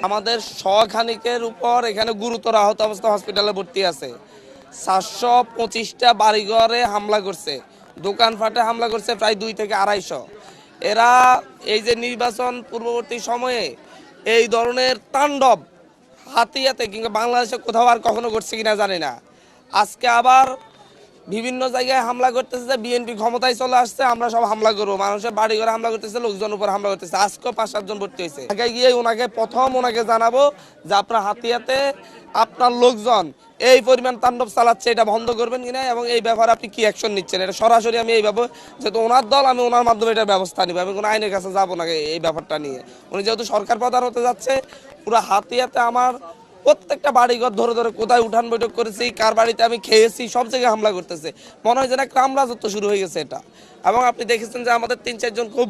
আমাদের শখানিকের উপর এখানে গুরুতর আহত অবস্থা হসপিটালে ভর্তি আছে। 725টা বাড়িঘরে হামলা করছে, দোকানপাটে হামলা করছে প্রায় 2 থেকে 250। এরা এই যে নির্বাচন পূর্ববর্তী সময়ে এই ধরনের তাণ্ডব হাতিয়াতে কিংবা বাংলাদেশে কোথাও আর কখনো ঘটছে কিনা জানি না। আজকে আবার বিভিন্ন জায়গায় হামলা করতেছে যে বিএনপি ক্ষমতায় চলে আসছে, আমরা সব হামলা করবো, মানুষের বাড়ি ঘরে হামলা করতেছে, লোকজন উপর হামলা করতেছে। আজকেও 5-7 জন ভর্তি হয়েছে। আগে গিয়ে ওনাকে জানাবো যে আপনার হাতিয়াতে আপনার লোকজন এই পরিমাণ তাণ্ডব চালাচ্ছে, এটা বন্ধ করবেন কিনা এবং এই ব্যাপারে আপনি কি অ্যাকশন নিচ্ছেন। এটা সরাসরি আমি এইভাবে, যেহেতু ওনার দল, আমি ওনার মাধ্যমে এটার ব্যবস্থা নিব। আমি কোনো আইনের কাছে যাবো না এই ব্যাপারটা নিয়ে। উনি যেহেতু সরকার প্রধান হতে যাচ্ছে, পুরো হাতিয়াতে আমার প্রত্যেকটা বাড়িঘর ধরে ধরে কোথায় উঠান বৈঠক করেছি, কার বাড়িতে আমি খেয়েছি, সব জায়গায় হামলা করতেছে। মনে হয় যেন একটা রাজত্ব শুরু হয়ে গেছে এটা। এবং আপনি দেখেছেন যে আমাদের 3-4 জন খুব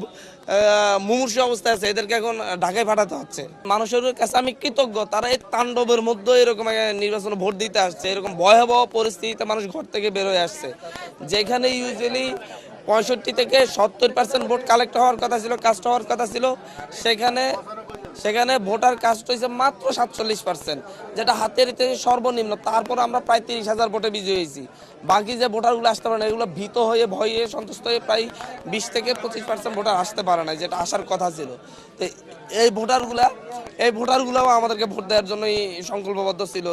মুমূর্ষু অবস্থায় আছে, এদেরকে এখন ঢাকায় পাঠাতে হচ্ছে। মানুষের কাছে আমি কৃতজ্ঞ, তারা এই তাণ্ডবের মধ্যে এরকম নির্বাচনে ভোট দিতে আসছে। এরকম ভয়াবহ পরিস্থিতিতে মানুষ ঘর থেকে বের হয়ে আসছে, যেখানে ইউজুয়ালি 65 থেকে 70% ভোট কালেক্ট হওয়ার কথা ছিল, কাস্ট হওয়ার কথা ছিল, সেখানে ভোটার কাস্ট হয়েছে মাত্র 47%, যেটা হাতের সর্বনিম্ন। তারপর আমরা প্রায় 30,000 ভোটে বিজয়ী হয়েছি। বাকি যে ভোটারগুলো আসতে পারে না, এগুলো ভীত হয়ে ভয়ে সন্তুষ্ট হয়ে প্রায় 20 থেকে 25% ভোটার আসতে পারে না, যেটা আসার কথা ছিল। তো এই ভোটারগুলাও আমাদেরকে ভোট দেওয়ার জন্যই সংকল্পবদ্ধ ছিল।